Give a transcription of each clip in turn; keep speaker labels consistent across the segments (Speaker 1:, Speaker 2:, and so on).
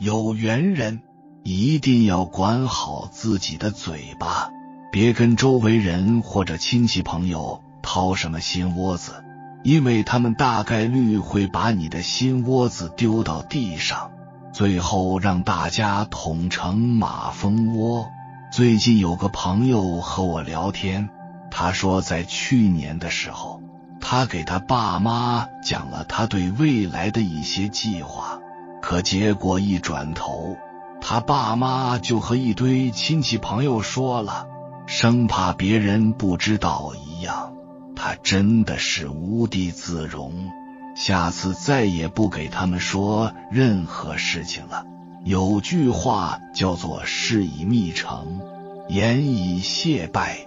Speaker 1: 有缘人一定要管好自己的嘴巴，别跟周围人或者亲戚朋友掏什么心窝子，因为他们大概率会把你的心窝子丢到地上，最后让大家统称马蜂窝。最近有个朋友和我聊天，他说在去年的时候，他给他爸妈讲了他对未来的一些计划，可结果一转头，他爸妈就和一堆亲戚朋友说了，生怕别人不知道一样。他真的是无地自容，下次再也不给他们说任何事情了。有句话叫做事已密成，言已谢败。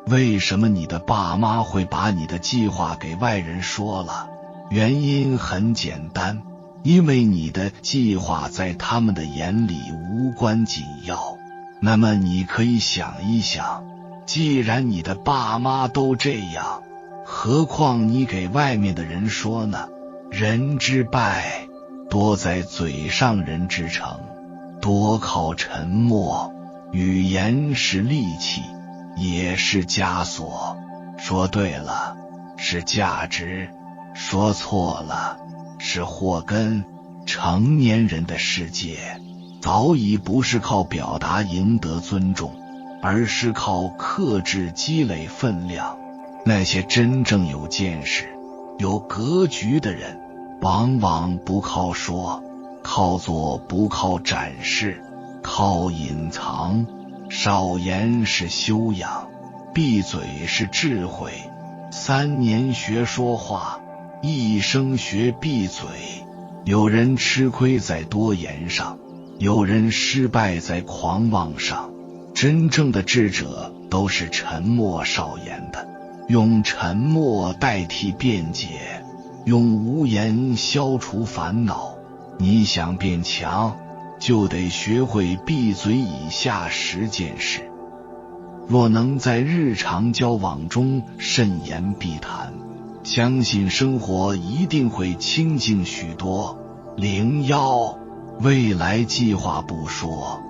Speaker 1: 为什么你的爸妈会把你的计划给外人说了？原因很简单，因为你的计划在他们的眼里无关紧要。那么你可以想一想，既然你的爸妈都这样，何况你给外面的人说呢？人之败，多在嘴上人之成，多靠沉默。语言是利器，也是枷锁。说对了是价值，说错了是祸根。成年人的世界早已不是靠表达赢得尊重，而是靠克制积累分量。那些真正有见识有格局的人，往往不靠说，靠做，不靠展示，靠隐藏。少言是修养，闭嘴是智慧。3年学说话，一生学闭嘴。有人吃亏在多言上，有人失败在狂妄上。真正的智者都是沉默少言的，用沉默代替辩解，用无言消除烦恼。你想变强，就得学会闭嘴以下10件事。若能在日常交往中慎言避谈，相信生活一定会清静许多。01未来计划不说。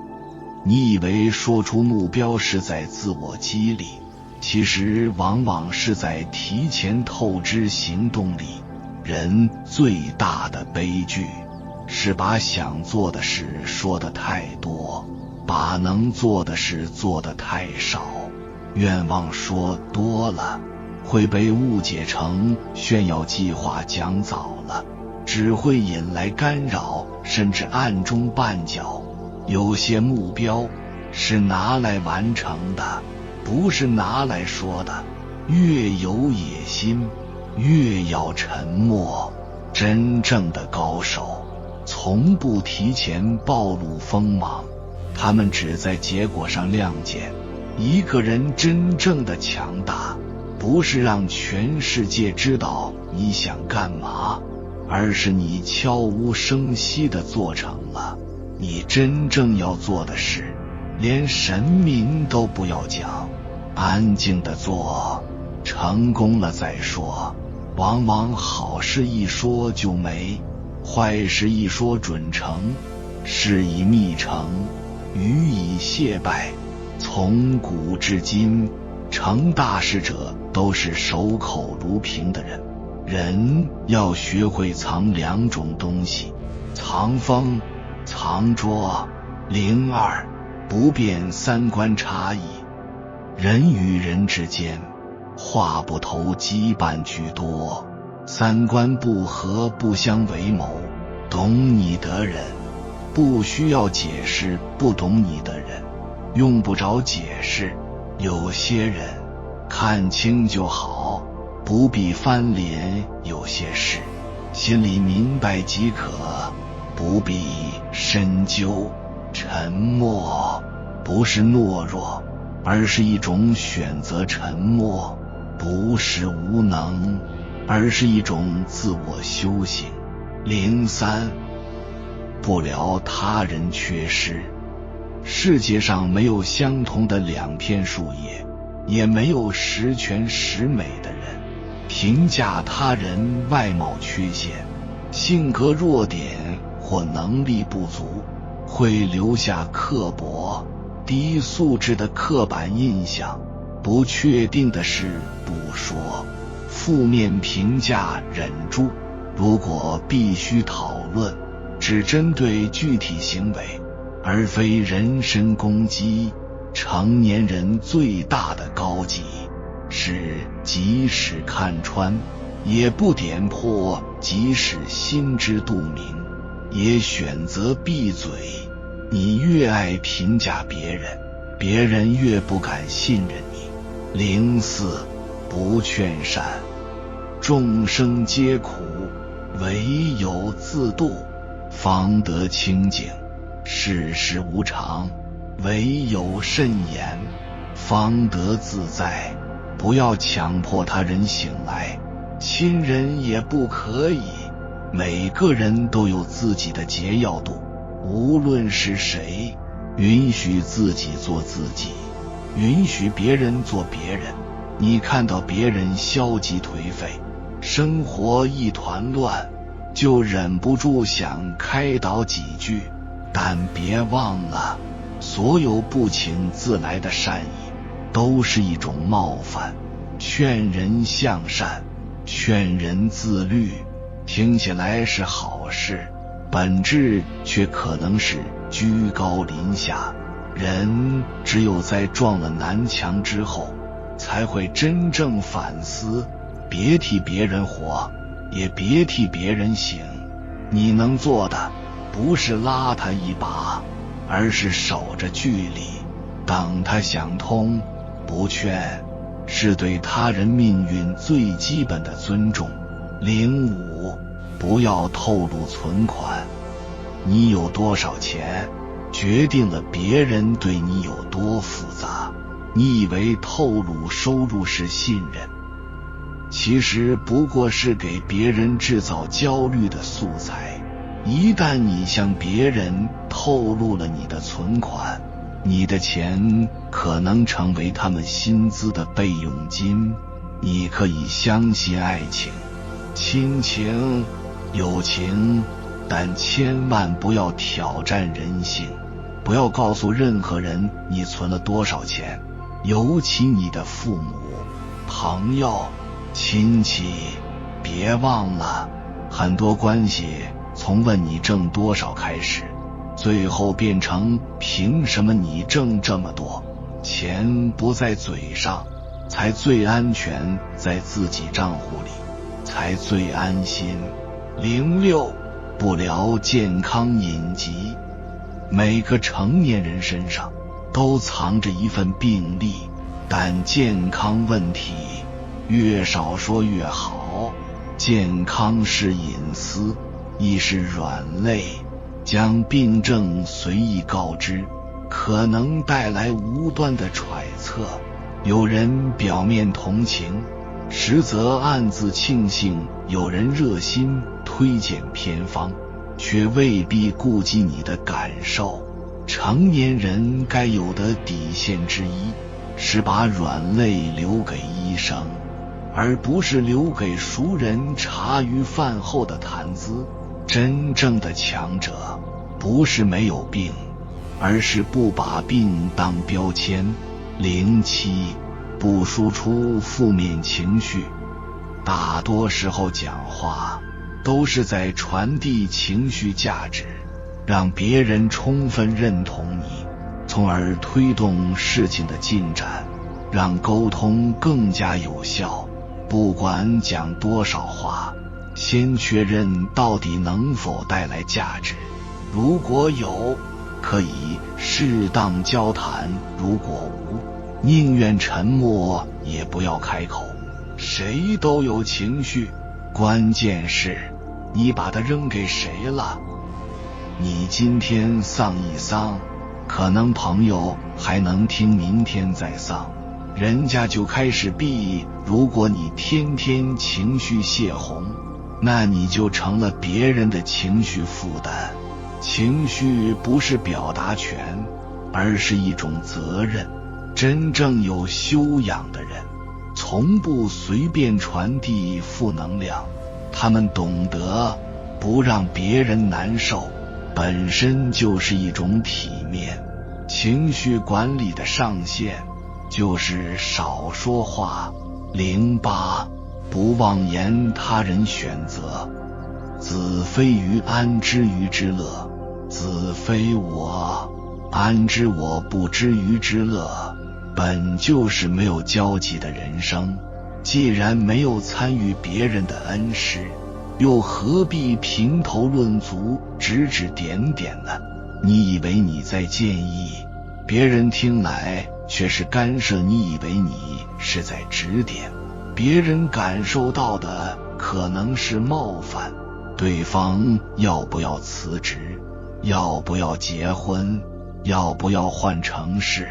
Speaker 1: 你以为说出目标是在自我激励，其实往往是在提前透支行动力。人最大的悲剧是把想做的事说得太多，把能做的事做得太少。愿望说多了，会被误解成炫耀计划讲早了，只会引来干扰，甚至暗中绊脚。有些目标是拿来完成的，不是拿来说的。越有野心，越要沉默。真正的高手从不提前暴露锋芒，他们只在结果上亮剑。一个人真正的强大，不是让全世界知道你想干嘛，而是你悄无声息地做成了你真正要做的事，连神明都不要讲，安静地做，成功了再说。往往好事一说就没，坏事一说准成。事已密成，语已谢败。从古至今，成大事者都是守口如瓶的人。人要学会藏2种东西，藏锋，藏拙。02不变3观差异。人与人之间，话不投机半句多，3观不合不相为谋。懂你的人不需要解释，不懂你的人用不着解释。有些人看清就好，不必翻脸。有些事心里明白即可，不必深究。沉默不是懦弱，而是一种选择。沉默不是无能，而是一种自我修行。03不聊他人缺失。世界上没有相同的2片树叶，也没有十全十美的人。评价他人外貌缺陷、性格弱点或能力不足，会留下刻薄、低素质的刻板印象。不确定的事不说，负面评价忍住。如果必须讨论，只针对具体行为，而非人身攻击。成年人最大的高级是即使看穿，也不点破；即使心知肚明，也选择闭嘴。你越爱评价别人，别人越不敢信任你。04不劝善，众生皆苦，唯有自度，方得清净。世事无常，唯有慎言，方得自在。不要强迫他人醒来，亲人也不可以。每个人都有自己的节要度，无论是谁，允许自己做自己，允许别人做别人。你看到别人消极颓废，生活一团乱，就忍不住想开导几句，但别忘了，所有不请自来的善意都是一种冒犯。劝人向善，劝人自律，听起来是好事，本质却可能是居高临下。人只有在撞了南墙之后，才会真正反思。别替别人活，也别替别人醒。你能做的不是拉他一把，而是守着距离，等他想通。不劝是对他人命运最基本的尊重。05不要透露存款。你有多少钱，决定了别人对你有多复杂。你以为透露收入是信任，其实不过是给别人制造焦虑的素材。一旦你向别人透露了你的存款，你的钱可能成为他们薪资的备用金。你可以相信爱情、亲情、友情，但千万不要挑战人性。不要告诉任何人你存了多少钱，尤其你的父母、朋友、亲戚。别忘了，很多关系从问你挣多少开始，最后变成凭什么你挣这么多。钱不在嘴上，才最安全；在自己账户里，才最安心。06不聊健康隐疾。每个成年人身上都藏着一份病历，但健康问题越少说越好。健康是隐私，亦是软肋。将病症随意告知，可能带来无端的揣测。有人表面同情，实则暗自庆幸有人热心推荐偏方，却未必顾及你的感受。成年人该有的底线之一，是把软肋留给医生，而不是留给熟人茶余饭后的谈资。真正的强者不是没有病，而是不把病当标签。07不输出负面情绪。大多时候讲话都是在传递情绪价值，让别人充分认同你，从而推动事情的进展，让沟通更加有效。不管讲多少话，先确认到底能否带来价值。如果有，可以适当交谈；如果无，宁愿沉默也不要开口。谁都有情绪，关键是你把它扔给谁了。你今天丧一丧，可能朋友还能听明天再丧，人家就开始避。如果你天天情绪泄洪，那你就成了别人的情绪负担。情绪不是表达权，而是一种责任。真正有修养的人从不随便传递负能量，他们懂得不让别人难受，本身就是一种体面。情绪管理的上限就是少说话。08不妄言他人选择。子非鱼，安知鱼之乐？子非我，安知我不知鱼之乐？本就是没有交集的人生，既然没有参与别人的恩师，又何必评头论足，指指点点呢？你以为你在建议，别人听来却是干涉；你以为你是在指点，别人感受到的可能是冒犯。对方要不要辞职，要不要结婚，要不要换城市，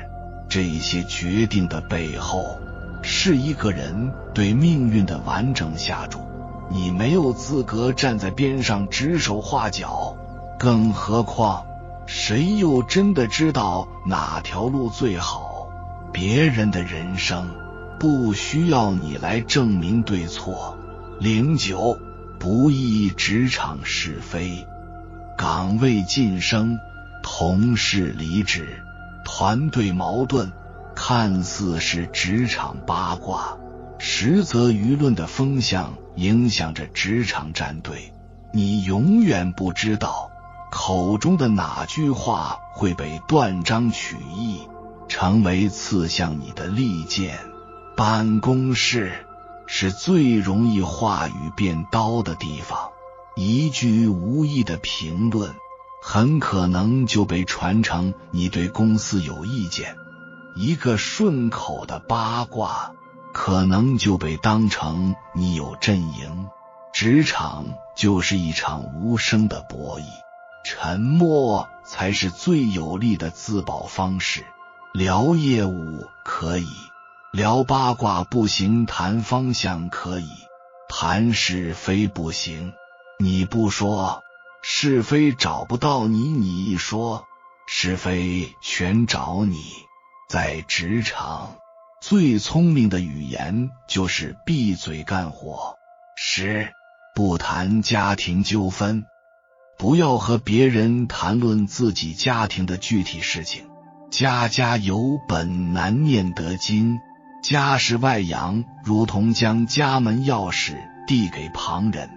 Speaker 1: 这些决定的背后是一个人对命运的完整下注。你没有资格站在边上指手画脚，更何况谁又真的知道哪条路最好？别人的人生不需要你来证明对错。09不议职场是非。岗位晋升，同事离职，团队矛盾，看似是职场八卦，实则舆论的风向影响着职场战队。你永远不知道口中的哪句话会被断章取义，成为刺向你的利剑。办公室是最容易话语变刀的地方，一句无意的评论很可能就被传成你对公司有意见，一个顺口的八卦可能就被当成你有阵营。职场就是一场无声的博弈，沉默才是最有力的自保方式。聊业务可以，聊八卦不行，谈方向可以，谈是非不行。你不说，是非找不到你；你一说，是非全找你。在职场，最聪明的语言就是闭嘴干活。不谈家庭纠纷，不要和别人谈论自己家庭的具体事情。家家有本难念得经，家事外扬如同将家门钥匙递给旁人。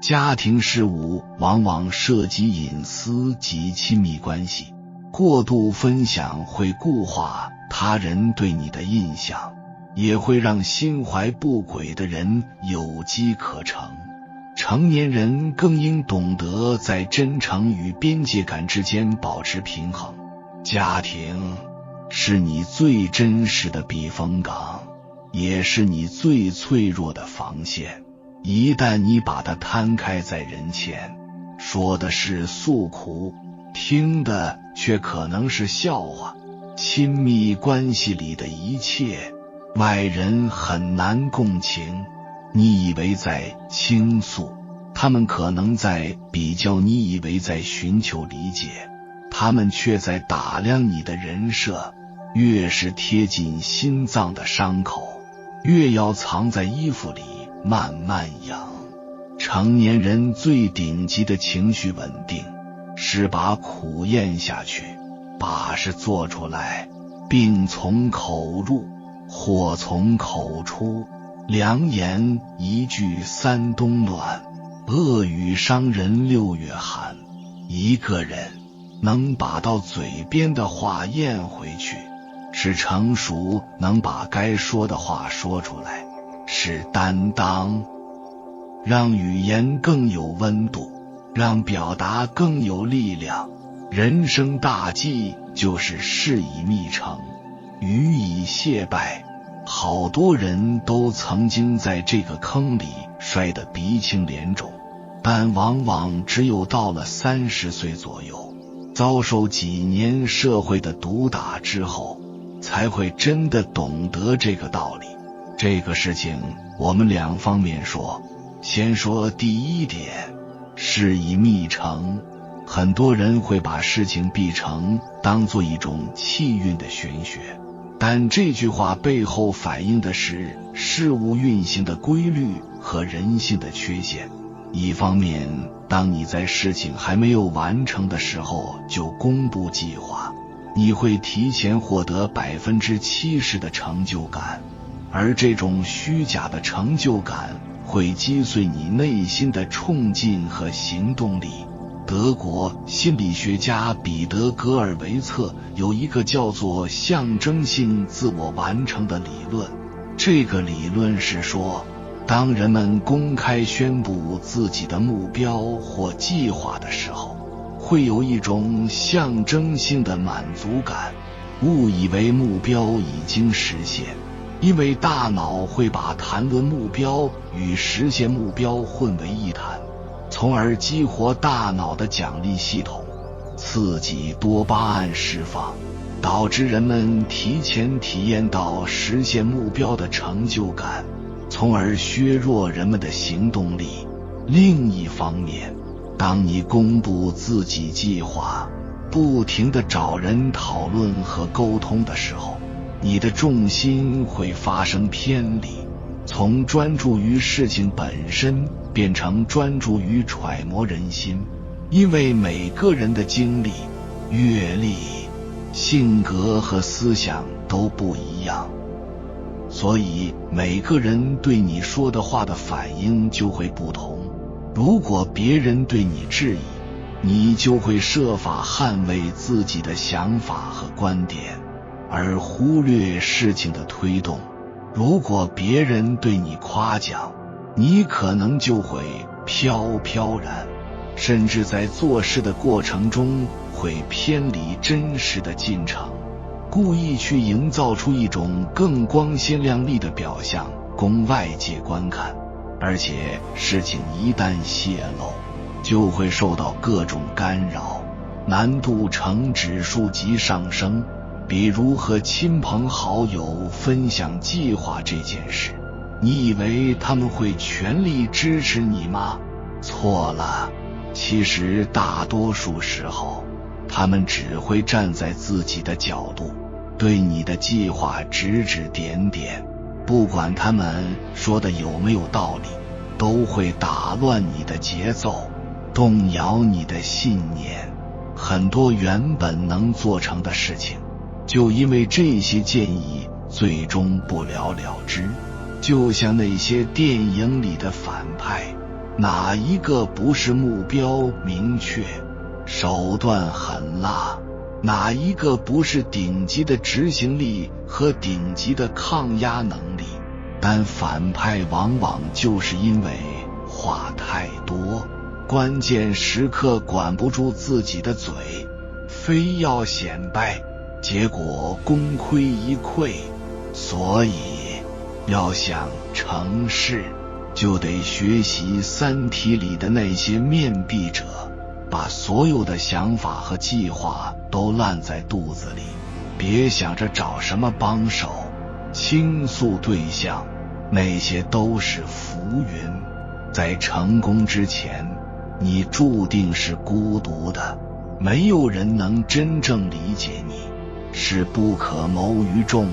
Speaker 1: 家庭事务往往涉及隐私及亲密关系，过度分享会固化他人对你的印象，也会让心怀不轨的人有机可乘。成年人更应懂得在真诚与边界感之间保持平衡。家庭是你最真实的避风港，也是你最脆弱的防线。一旦你把它摊开在人前，说的是诉苦，听的却可能是笑话。亲密关系里的一切，外人很难共情。你以为在倾诉，他们可能在比较；你以为在寻求理解，他们却在打量你的人设。越是贴近心脏的伤口，越要藏在衣服里慢慢养。成年人最顶级的情绪稳定，是把苦咽下去，把事做出来。病从口入，祸从口出。良言一句三冬暖，恶语伤人6月寒。一个人能把到嘴边的话咽回去，是成熟；能把该说的话说出来，是担当。让语言更有温度，让表达更有力量。人生大忌就是事已密成，语已谢败。好多人都曾经在这个坑里摔得鼻青脸肿，但往往只有到了30岁左右，遭受几年社会的毒打之后，才会真的懂得这个道理。这个事情我们2方面说。先说第一点，事已密成。很多人会把事情必成当作一种气运的玄学，但这句话背后反映的是事物运行的规律和人性的缺陷。一方面，当你在事情还没有完成的时候就公布计划，你会提前获得 70% 的成就感，而这种虚假的成就感会击碎你内心的冲劲和行动力。德国心理学家彼得·格尔维策有一个叫做象征性自我完成的理论，这个理论是说，当人们公开宣布自己的目标或计划的时候，会有一种象征性的满足感，误以为目标已经实现，因为大脑会把谈论目标与实现目标混为一谈，从而激活大脑的奖励系统，刺激多巴胺释放，导致人们提前体验到实现目标的成就感，从而削弱人们的行动力。另一方面，当你公布自己计划，不停地找人讨论和沟通的时候，你的重心会发生偏离，从专注于事情本身变成专注于揣摩人心，因为每个人的经历、阅历、性格和思想都不一样，所以每个人对你说的话的反应就会不同。如果别人对你质疑，你就会设法捍卫自己的想法和观点，而忽略事情的推动。如果别人对你夸奖，你可能就会飘飘然，甚至在做事的过程中会偏离真实的进程，故意去营造出一种更光鲜亮丽的表象供外界观看，而且事情一旦泄露，就会受到各种干扰，难度呈指数级上升。比如和亲朋好友分享计划这件事，你以为他们会全力支持你吗？错了，其实大多数时候，他们只会站在自己的角度，对你的计划指指点点，不管他们说的有没有道理，都会打乱你的节奏，动摇你的信念。很多原本能做成的事情，就因为这些建议最终不了了之。就像那些电影里的反派，哪一个不是目标明确，手段狠辣？哪一个不是顶级的执行力和顶级的抗压能力？但反派往往就是因为话太多，关键时刻管不住自己的嘴，非要显摆，结果功亏一篑。所以要想成事，就得学习三体里的那些面壁者，把所有的想法和计划都烂在肚子里，别想着找什么帮手、倾诉对象，那些都是浮云。在成功之前，你注定是孤独的，没有人能真正理解你，是不可谋于众。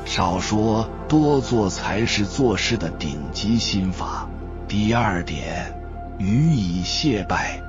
Speaker 1: 少说多做才是做事的顶级心法。第二点，予以谢拜。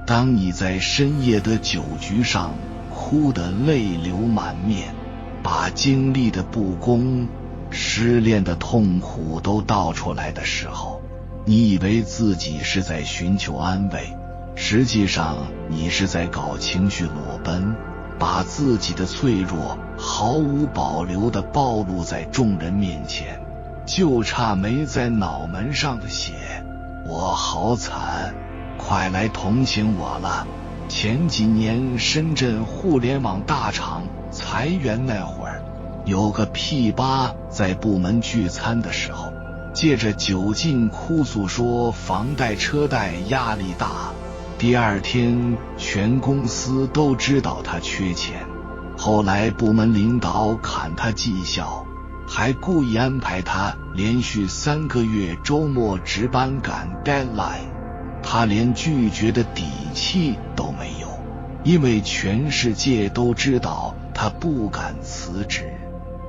Speaker 1: 当你在深夜的酒局上哭得泪流满面，把经历的不公、失恋的痛苦都道出来的时候，你以为自己是在寻求安慰，实际上你是在搞情绪裸奔，把自己的脆弱毫无保留地暴露在众人面前，就差没在脑门上的写我好惨，快来同情我了。前几年深圳互联网大厂裁员那会儿，有个P8在部门聚餐的时候，借着酒劲哭诉说房贷车贷压力大，第二天全公司都知道他缺钱，后来部门领导砍他绩效，还故意安排他连续3个月周末值班赶 deadline， 他连拒绝的底气都没有，因为全世界都知道他不敢辞职。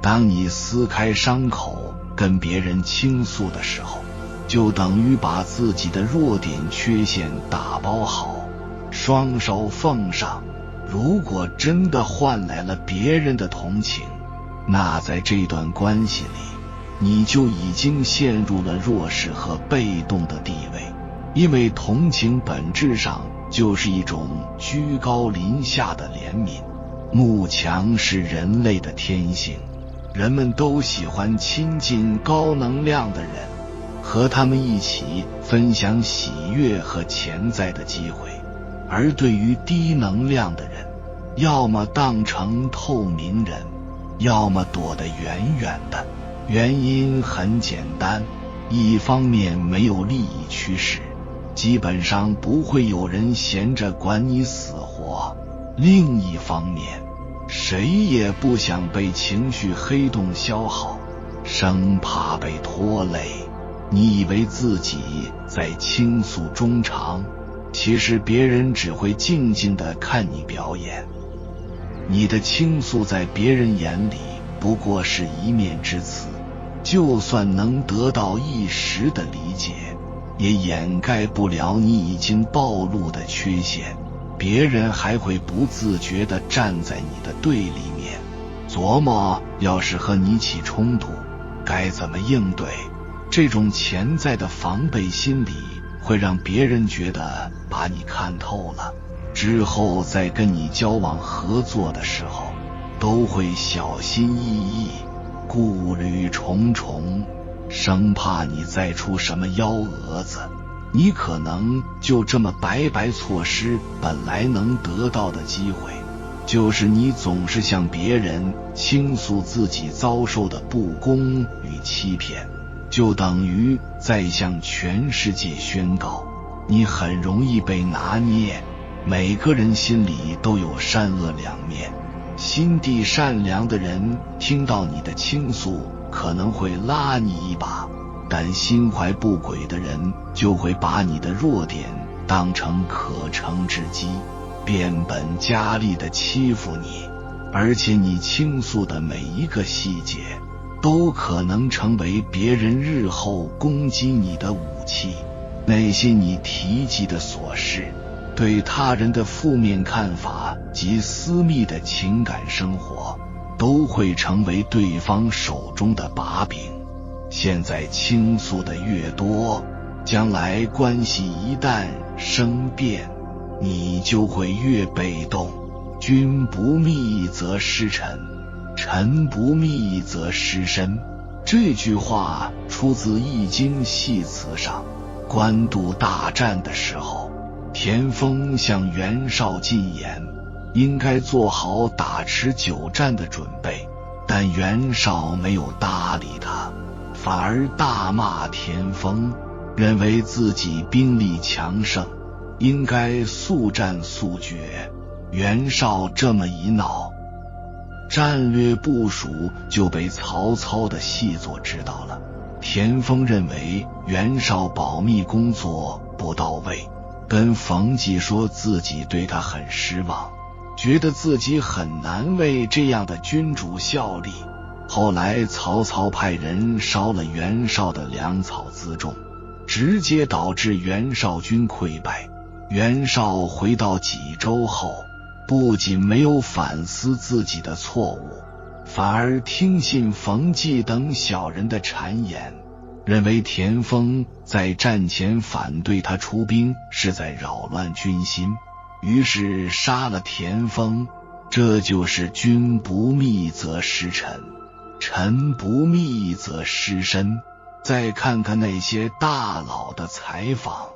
Speaker 1: 当你撕开伤口跟别人倾诉的时候，就等于把自己的弱点缺陷打包好，双手奉上。如果真的换来了别人的同情，那在这段关系里，你就已经陷入了弱势和被动的地位。因为同情本质上就是一种居高临下的怜悯。慕强是人类的天性，人们都喜欢亲近高能量的人，和他们一起分享喜悦和潜在的机会。而对于低能量的人，要么当成透明人，要么躲得远远的。原因很简单，一方面没有利益驱使，基本上不会有人闲着管你死活；另一方面，谁也不想被情绪黑洞消耗，生怕被拖累。你以为自己在倾诉衷肠，其实别人只会静静地看你表演。你的倾诉在别人眼里不过是一面之词，就算能得到一时的理解，也掩盖不了你已经暴露的缺陷。别人还会不自觉地站在你的对立面，琢磨要是和你起冲突该怎么应对。这种潜在的防备心理会让别人觉得把你看透了，之后在跟你交往合作的时候都会小心翼翼，顾虑重重，生怕你再出什么幺蛾子，你可能就这么白白错失本来能得到的机会。就是你总是向别人倾诉自己遭受的不公与欺骗，就等于在向全世界宣告，你很容易被拿捏。每个人心里都有善恶两面，心地善良的人听到你的倾诉可能会拉你一把，但心怀不轨的人就会把你的弱点当成可乘之机，变本加厉地欺负你。而且你倾诉的每一个细节都可能成为别人日后攻击你的武器。那些你提及的琐事，对他人的负面看法及私密的情感生活，都会成为对方手中的把柄。现在倾诉的越多，将来关系一旦生变，你就会越被动。君不密则失臣，臣不密则失身。这句话出自《易经》系辞上。官渡大战的时候，田丰向袁绍进言，应该做好打持久战的准备，但袁绍没有搭理他，反而大骂田丰，认为自己兵力强盛，应该速战速决。袁绍这么一闹，战略部署就被曹操的细作知道了。田丰认为袁绍保密工作不到位，跟冯骥说自己对他很失望，觉得自己很难为这样的君主效力。后来曹操派人烧了袁绍的粮草辎重，直接导致袁绍军溃败。袁绍回到济州后，不仅没有反思自己的错误，反而听信冯骥等小人的谗言，认为田丰在战前反对他出兵是在扰乱军心，于是杀了田丰。这就是君不密则失臣，臣不密则失身。再看看那些大佬的采访，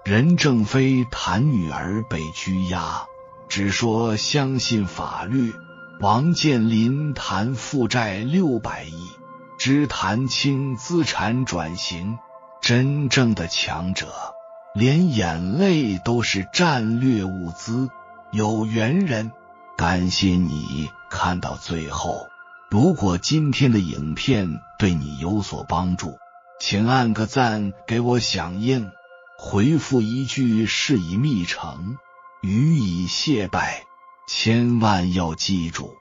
Speaker 1: 任正非谈女儿被拘押，只说相信法律；王健林谈负债600亿，只谈清资产转型。真正的强者，连眼泪都是战略物资。有缘人，感谢你看到最后。如果今天的影片对你有所帮助，请按个赞给我响应，回复一句是以密成，予以谢拜。千万要记住，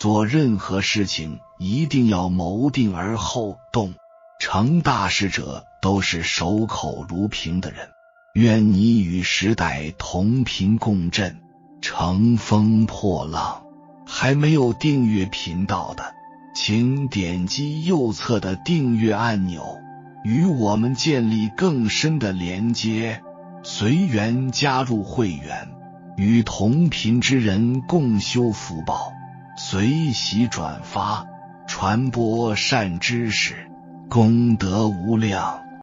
Speaker 1: 做任何事情一定要谋定而后动，成大事者都是守口如瓶的人。愿你与时代同频共振，乘风破浪。还没有订阅频道的，请点击右侧的订阅按钮，与我们建立更深的连接。随缘加入会员，与同频之人共修福报，随喜转发，传播善知识，功德无量。